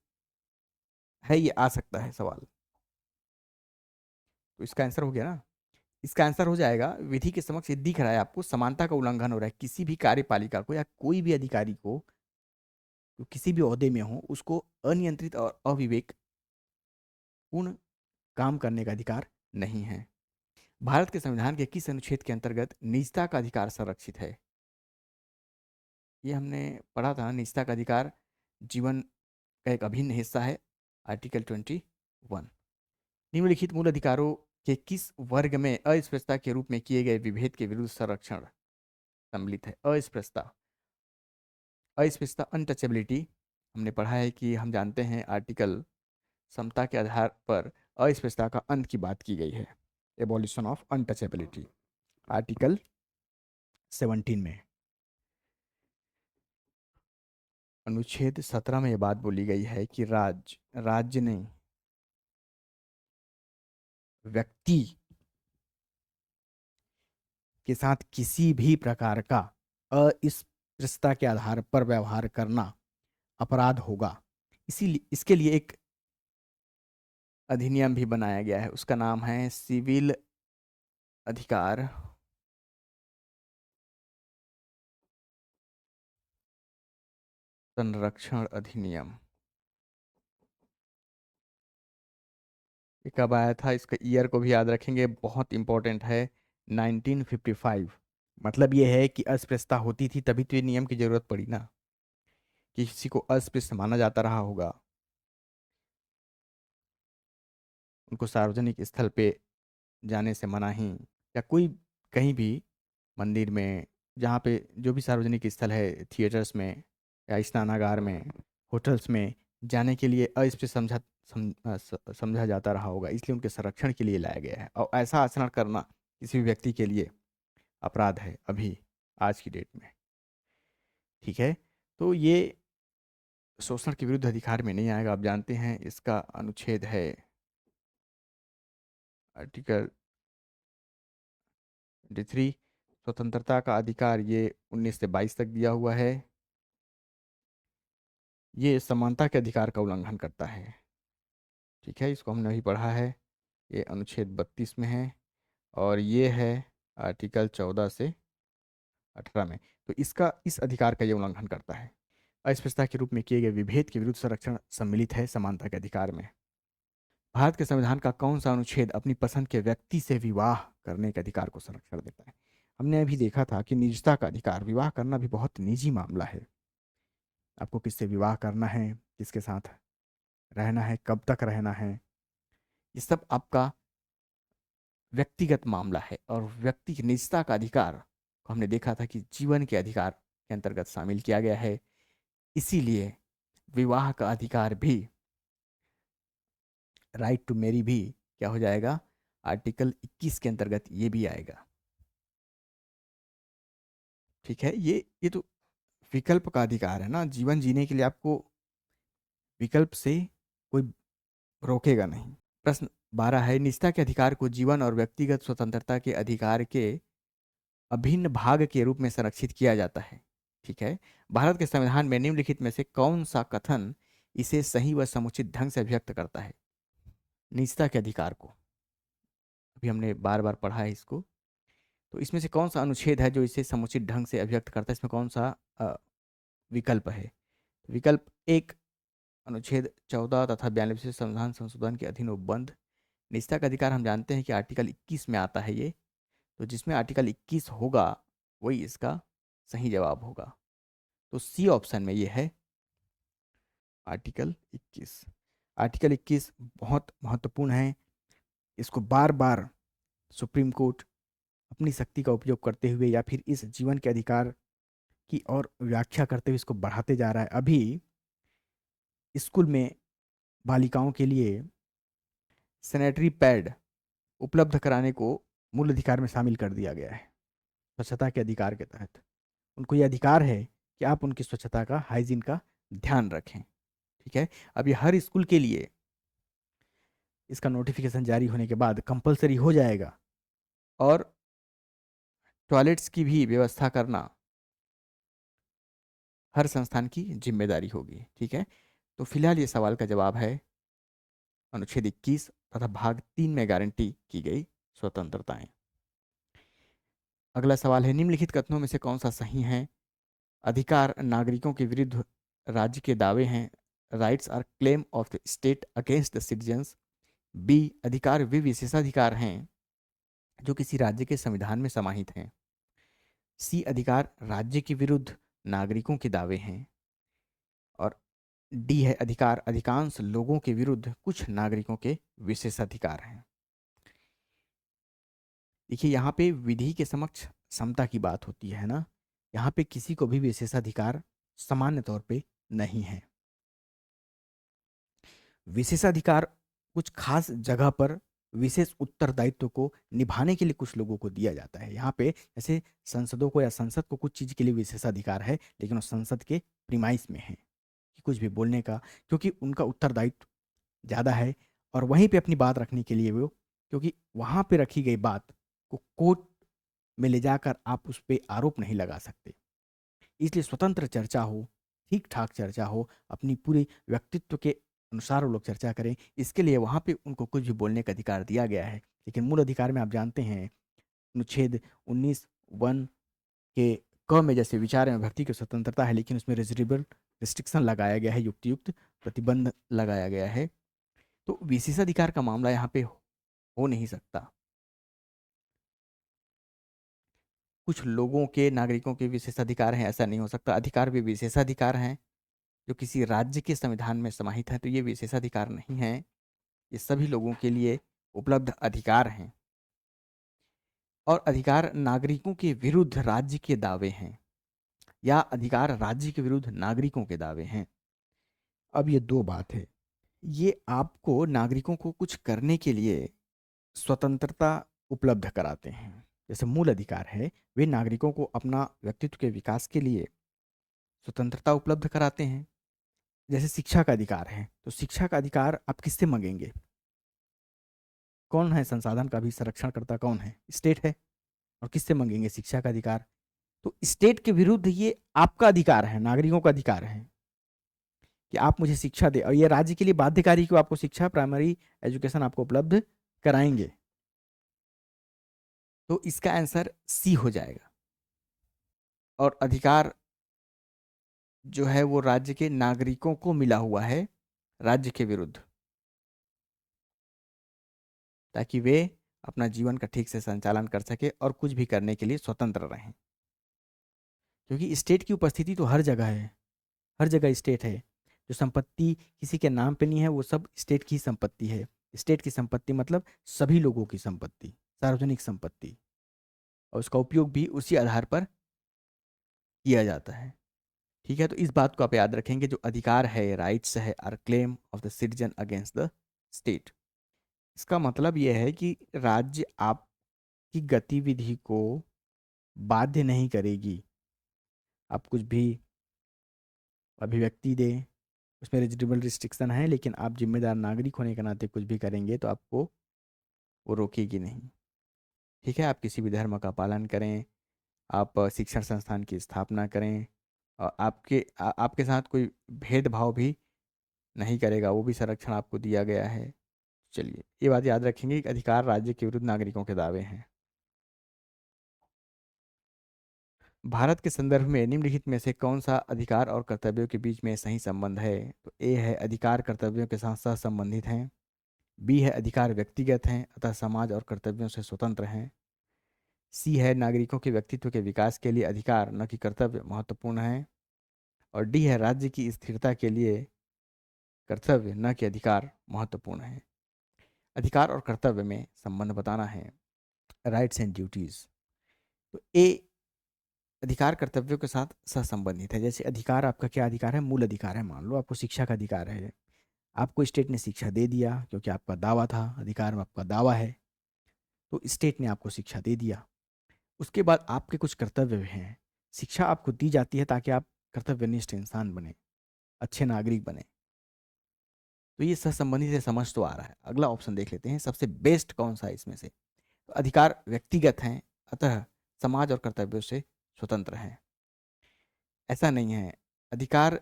है, ये आ सकता है सवाल। तो इसका आंसर हो गया ना। इसका आंसर हो जाएगा, विधि के समक्ष ये दिख रहा है आपको, समानता का उल्लंघन हो रहा है, किसी भी कार्यपालिका को या कोई भी अधिकारी को जो किसी भी ओहदे में हो उसको अनियंत्रित और अविवेक पूर्ण काम करने का अधिकार नहीं है। भारत के संविधान के किस अनुच्छेद के अंतर्गत निजता का अधिकार संरक्षित है। ये हमने पढ़ा था, निजता का अधिकार जीवन का एक अभिन्न हिस्सा है, आर्टिकल 21। निम्नलिखित मूल अधिकारों के किस वर्ग में अस्पृश्यता के रूप में किए गए विभेद के विरुद्ध संरक्षण सम्मिलित है। अस्पृश्यता अनटचेबिलिटी, हमने पढ़ा है कि हम जानते हैं आर्टिकल समता के आधार पर अस्पृश्यता का अंत की बात की गई है, एबॉलिशन ऑफ अनटचेबिलिटी, आर्टिकल 17 में। अनुच्छेद 17 में यह बात बोली गई है कि राज्य ने व्यक्ति के साथ किसी भी प्रकार का अस्पृश्यता के आधार पर व्यवहार करना अपराध होगा। इसीलिए इसके लिए एक अधिनियम भी बनाया गया है, उसका नाम है सिविल अधिकार संरक्षण अधिनियम। ये कब आया था, इसका ईयर को भी याद रखेंगे, बहुत इंपॉर्टेंट है, 1955। मतलब ये है कि अस्पृश्यता होती थी तभी तो ये नियम की जरूरत पड़ी ना, कि किसी को अस्पृश्य माना जाता रहा होगा, उनको सार्वजनिक स्थल पे जाने से मनाही, या कोई कहीं भी मंदिर में, जहाँ पे जो भी सार्वजनिक स्थल है, थिएटर्स में या स्नानागार में, होटल्स में जाने के लिए अस्पृश्य समझा जाता रहा होगा, इसलिए उनके संरक्षण के लिए लाया गया है। और ऐसा आचरण करना किसी भी व्यक्ति के लिए अपराध है अभी, आज की डेट में। ठीक है। तो ये शोषण के विरुद्ध अधिकार में नहीं आएगा, आप जानते हैं। इसका अनुच्छेद है आर्टिकल 23, स्वतंत्रता का अधिकार, ये 19 से 22 तक दिया हुआ है। ये समानता के अधिकार का उल्लंघन करता है। ठीक है, इसको हमने अभी पढ़ा है, ये अनुच्छेद 32 में है, और ये है आर्टिकल 14 से 18 में। तो इसका, इस अधिकार का ये उल्लंघन करता है। अस्पृश्यता के रूप में किए गए विभेद के विरुद्ध संरक्षण सम्मिलित है समानता के अधिकार में। भारत के संविधान का कौन सा अनुच्छेद अपनी पसंद के व्यक्ति से विवाह करने के अधिकार को संरक्षण देता है। हमने अभी देखा था कि निजता का अधिकार, विवाह करना भी बहुत निजी मामला है, आपको किससे विवाह करना है, किसके साथ रहना है, कब तक रहना है, ये सब आपका व्यक्तिगत मामला है। और व्यक्ति की निजता का अधिकार को हमने देखा था कि जीवन के अधिकार के अंतर्गत शामिल किया गया है, इसीलिए विवाह का अधिकार भी, राइट टू मैरी भी क्या हो जाएगा, आर्टिकल 21 के अंतर्गत ये भी आएगा। ठीक है, ये तो विकल्प का अधिकार है ना, जीवन जीने के लिए आपको विकल्प से कोई रोकेगा नहीं। प्रश्न 12 है, निजता के अधिकार को जीवन और व्यक्तिगत स्वतंत्रता के अधिकार के अभिन्न भाग के रूप में संरक्षित किया जाता है। ठीक है, भारत के संविधान में निम्नलिखित में से कौन सा कथन इसे सही व समुचित ढंग से अभिव्यक्त करता है? निजता के अधिकार को, अभी हमने बार बार पढ़ा है इसको, तो इसमें से कौन सा अनुच्छेद है जो इसे समुचित ढंग से अभिव्यक्त करता है? इसमें कौन सा विकल्प है? विकल्प एक, अनुच्छेद 14 तथा 42वें संविधान संशोधन के अधीन उपबंध। निजता का अधिकार हम जानते हैं कि आर्टिकल 21 में आता है ये, तो जिसमें आर्टिकल 21 होगा वही इसका सही जवाब होगा। तो सी ऑप्शन में ये है आर्टिकल 21। आर्टिकल 21 बहुत महत्वपूर्ण है, इसको बार बार सुप्रीम कोर्ट अपनी शक्ति का उपयोग करते हुए या फिर इस जीवन के अधिकार की और व्याख्या करते हुए इसको बढ़ाते जा रहा है। अभी स्कूल में बालिकाओं के लिए सैनिटरी पैड उपलब्ध कराने को मूल अधिकार में शामिल कर दिया गया है, स्वच्छता के अधिकार के तहत। उनको ये अधिकार है कि आप उनकी स्वच्छता का, हाइजीन का ध्यान रखें। ठीक है, अब ये हर स्कूल के लिए इसका नोटिफिकेशन जारी होने के बाद कंपलसरी हो जाएगा और टॉयलेट्स की भी व्यवस्था करना हर संस्थान की जिम्मेदारी होगी। ठीक है, तो फिलहाल ये सवाल का जवाब है अनुच्छेद 21 तथा भाग 3 में गारंटी की गई स्वतंत्रताएं। अगला सवाल है, निम्नलिखित कथनों में से कौन सा सही है? अधिकार नागरिकों के विरुद्ध राज्य के दावे हैं, rights are claim of the state against the citizens. B, अधिकार वे विशेषाधिकार हैं जो किसी राज्य के संविधान में समाहित हैं। सी, अधिकार राज्य के विरुद्ध नागरिकों के दावे हैं। और डी है, अधिकार अधिकांश लोगों के विरुद्ध कुछ नागरिकों के विशेषाधिकार हैं। देखिए, यहाँ पे विधि के समक्ष समता की बात होती है ना, यहाँ पे किसी को भी विशेषाधिकार सामान्य तौर पे नहीं है। विशेषाधिकार कुछ खास जगह पर विशेष उत्तरदायित्व को निभाने के लिए कुछ लोगों को दिया जाता है। यहाँ पे जैसे संसदों को या संसद को कुछ चीज़ के लिए विशेषाधिकार है, लेकिन वो संसद के प्रीमाइस में है कि कुछ भी बोलने का, क्योंकि उनका उत्तरदायित्व ज़्यादा है और वहीं पे अपनी बात रखने के लिए वो, क्योंकि वहाँ पे रखी गई बात को कोर्ट में ले जाकर आप उस पर आरोप नहीं लगा सकते। इसलिए स्वतंत्र चर्चा हो, ठीक ठाक चर्चा हो, अपनी पूरी व्यक्तित्व के अनुसार वो लोग चर्चा करें, इसके लिए वहाँ पे उनको कुछ भी बोलने का अधिकार दिया गया है। लेकिन मूल अधिकार में आप जानते हैं अनुच्छेद 19(1) के क में जैसे विचार एवं व्यक्ति की स्वतंत्रता है, लेकिन उसमें रिजर्वेबल रिस्ट्रिक्शन लगाया गया है, युक्तियुक्त प्रतिबंध लगाया गया है। तो विशेषाधिकार का मामला यहाँ पे हो नहीं सकता। कुछ लोगों के, नागरिकों के विशेषाधिकार हैं, ऐसा नहीं हो सकता। अधिकार भी विशेषाधिकार हैं जो किसी राज्य के संविधान में समाहित है, तो ये विशेषाधिकार नहीं है, ये सभी लोगों के लिए उपलब्ध अधिकार हैं। और अधिकार नागरिकों के विरुद्ध राज्य के दावे हैं या अधिकार राज्य के विरुद्ध नागरिकों के दावे हैं। अब ये दो बात है, ये आपको नागरिकों को कुछ करने के लिए स्वतंत्रता उपलब्ध कराते हैं। जैसे मूल अधिकार है, वे नागरिकों को अपना व्यक्तित्व के विकास के लिए स्वतंत्रता उपलब्ध कराते हैं। जैसे शिक्षा का अधिकार है, तो शिक्षा का अधिकार आप किससे मांगेंगे? कौन है संसाधन का भी संरक्षण करता? कौन है? स्टेट है। और किससे मांगेंगे शिक्षा का अधिकार? तो स्टेट के विरुद्ध ये आपका अधिकार है, नागरिकों का अधिकार है कि आप मुझे शिक्षा दे, और ये राज्य के लिए बाध्यकारी कि आपको शिक्षा, प्राइमरी एजुकेशन आपको उपलब्ध कराएंगे। तो इसका आंसर सी हो जाएगा। और अधिकार जो है वो राज्य के नागरिकों को मिला हुआ है राज्य के विरुद्ध, ताकि वे अपना जीवन का ठीक से संचालन कर सके और कुछ भी करने के लिए स्वतंत्र रहें। क्योंकि स्टेट की उपस्थिति तो हर जगह है, हर जगह स्टेट है। जो संपत्ति किसी के नाम पे नहीं है वो सब स्टेट की संपत्ति है। स्टेट की संपत्ति मतलब सभी लोगों की संपत्ति, सार्वजनिक संपत्ति, और उसका उपयोग भी उसी आधार पर किया जाता है। ठीक है, तो इस बात को आप याद रखेंगे, जो अधिकार है, राइट्स है, are claim of the citizen against the state. इसका मतलब यह है कि राज्य आपकी गतिविधि को बाध्य नहीं करेगी आप कुछ भी अभिव्यक्ति दें, उसमें रीजनेबल रिस्ट्रिक्शन है, लेकिन आप जिम्मेदार नागरिक होने के नाते कुछ भी करेंगे तो आपको वो रोकेगी नहीं। ठीक है, आप किसी भी धर्म का पालन करें, आप शिक्षण संस्थान की स्थापना करें, और आपके साथ कोई भेदभाव भी नहीं करेगा, वो भी संरक्षण आपको दिया गया है। चलिए, ये बात याद रखेंगे कि अधिकार राज्य के विरुद्ध नागरिकों के दावे हैं। भारत के संदर्भ में निम्नलिखित में से कौन सा अधिकार और कर्तव्यों के बीच में सही संबंध है? तो ए है, अधिकार कर्तव्यों के साथ सह संबंधित हैं। बी है, अधिकार व्यक्तिगत हैं अतः समाज और कर्तव्यों से स्वतंत्र हैं। सी है, नागरिकों के व्यक्तित्व के विकास के लिए अधिकार न कि कर्तव्य महत्वपूर्ण हैं। और डी है, राज्य की स्थिरता के लिए कर्तव्य न कि अधिकार महत्वपूर्ण है। अधिकार और कर्तव्य में संबंध बताना है, राइट्स एंड ड्यूटीज। तो ए अधिकार कर्तव्यों के साथ सहसंबंधित है। जैसे अधिकार, आपका क्या अधिकार है? मूल अधिकार है। मान लो आपको शिक्षा का अधिकार है, आपको स्टेट ने शिक्षा दे दिया क्योंकि आपका दावा था, अधिकार में आपका दावा है, तो स्टेट ने आपको शिक्षा दे दिया। उसके बाद आपके कुछ कर्तव्य हैं। शिक्षा आपको दी जाती है ताकि आप कर्तव्यनिष्ठ इंसान बने, अच्छे नागरिक बने। तो ये सहसंबंधित से समझ तो आ रहा है। अगला ऑप्शन देख लेते हैं, सबसे बेस्ट कौन सा है इसमें से। तो अधिकार व्यक्तिगत हैं अतः समाज और कर्तव्यों से स्वतंत्र हैं। ऐसा नहीं है, अधिकार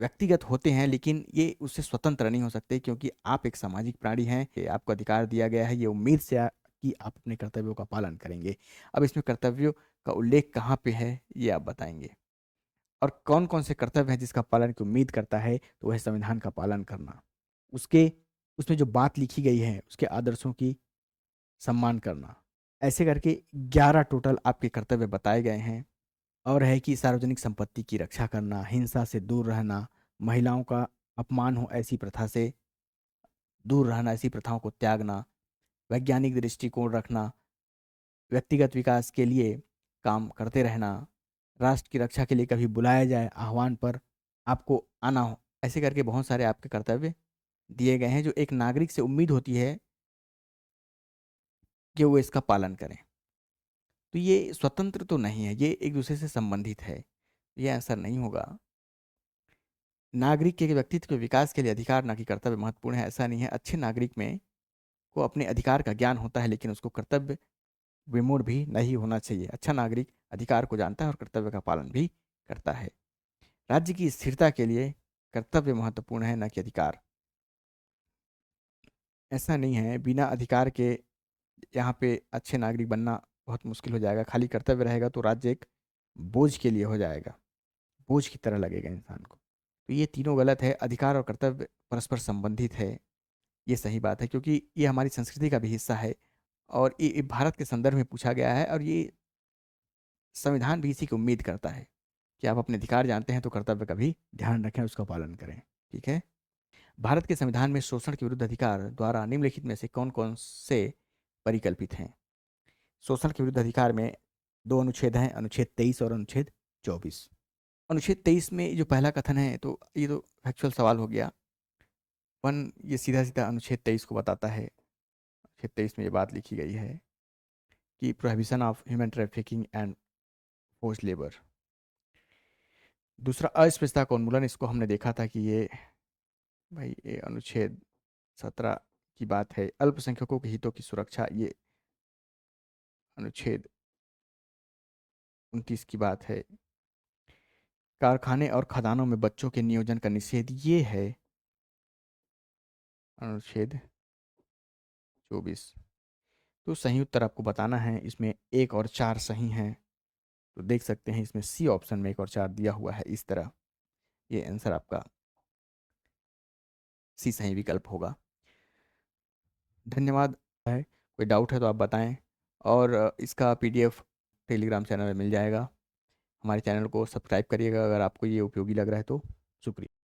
व्यक्तिगत होते हैं लेकिन ये उससे स्वतंत्र नहीं हो सकते, क्योंकि आप एक सामाजिक प्राणी हैं। ये आपको अधिकार दिया गया है ये उम्मीद से कि आप अपने कर्तव्यों का पालन करेंगे। अब इसमें कर्तव्यों का उल्लेख कहाँ पे है ये आप बताएंगे, और कौन कौन से कर्तव्य हैं जिसका पालन की उम्मीद करता है, तो वह संविधान का पालन करना, उसके उसमें जो बात लिखी गई है उसके आदर्शों की सम्मान करना। ऐसे करके 11 टोटल आपके कर्तव्य बताए गए हैं। और है कि सार्वजनिक संपत्ति की रक्षा करना, हिंसा से दूर रहना, महिलाओं का अपमान हो ऐसी प्रथा से दूर रहना, ऐसी प्रथाओं को त्यागना, वैज्ञानिक दृष्टिकोण रखना, व्यक्तिगत विकास के लिए काम करते रहना, राष्ट्र की रक्षा के लिए कभी बुलाया जाए आह्वान पर आपको आना हो। ऐसे करके बहुत सारे आपके कर्तव्य दिए गए हैं जो एक नागरिक से उम्मीद होती है कि वो इसका पालन करें। तो ये स्वतंत्र तो नहीं है, ये एक दूसरे से संबंधित है। ये आंसर नहीं होगा। नागरिक के व्यक्तित्व के विकास के लिए अधिकार ना कि कर्तव्य महत्वपूर्ण है, ऐसा नहीं है। अच्छे नागरिक में को अपने अधिकार का ज्ञान होता है लेकिन उसको कर्तव्य विमूढ़ भी नहीं होना चाहिए। अच्छा नागरिक अधिकार को जानता है और कर्तव्य का पालन भी करता है। राज्य की स्थिरता के लिए कर्तव्य महत्वपूर्ण है, न कि अधिकार। ऐसा नहीं है, बिना अधिकार के यहाँ पे अच्छे नागरिक बनना बहुत मुश्किल हो जाएगा। खाली कर्तव्य रहेगा तो राज्य एक बोझ के लिए हो जाएगा, बोझ की तरह लगेगा इंसान को। तो ये तीनों गलत है। अधिकार और कर्तव्य परस्पर संबंधित है, ये सही बात है, क्योंकि ये हमारी संस्कृति का भी हिस्सा है और ये भारत के संदर्भ में पूछा गया है। और ये संविधान भी इसी की उम्मीद करता है कि आप अपने अधिकार जानते हैं तो कर्तव्य का भी ध्यान रखें, उसका पालन करें। ठीक है। भारत के संविधान में शोषण के विरुद्ध अधिकार द्वारा निम्नलिखित में से कौन कौन से परिकल्पित हैं? शोषण के विरुद्ध अधिकार में दो अनुच्छेद हैं, अनुच्छेद 23 और अनुच्छेद 24। अनुच्छेद 23 में जो पहला कथन है, तो ये तो फैक्चुअल सवाल हो गया। ये सीधा सीधा अनुच्छेद 23 को बताता है। अनुच्छेद 23 में ये बात लिखी गई है कि prohibition of human trafficking and forced labour. दूसरा, अस्पृश्यता का उन्मूलन, इसको हमने देखा था कि ये भाई ये अनुच्छेद 17 की बात है। अल्पसंख्यकों के हितों की सुरक्षा, ये अनुच्छेद 29 की बात है। कारखाने और खदानों में बच्चों के नियोजन का निषेध, ये है अनुच्छेद 24। तो सही उत्तर आपको बताना है। इसमें 1 और 4 सही हैं, तो देख सकते हैं इसमें सी ऑप्शन में 1 और 4 दिया हुआ है इस तरह। ये आंसर आपका सी सही विकल्प होगा। धन्यवाद। है कोई डाउट है तो आप बताएं, और इसका पीडीएफ टेलीग्राम चैनल में मिल जाएगा। हमारे चैनल को सब्सक्राइब करिएगा अगर आपको ये उपयोगी लग रहा है तो। शुक्रिया।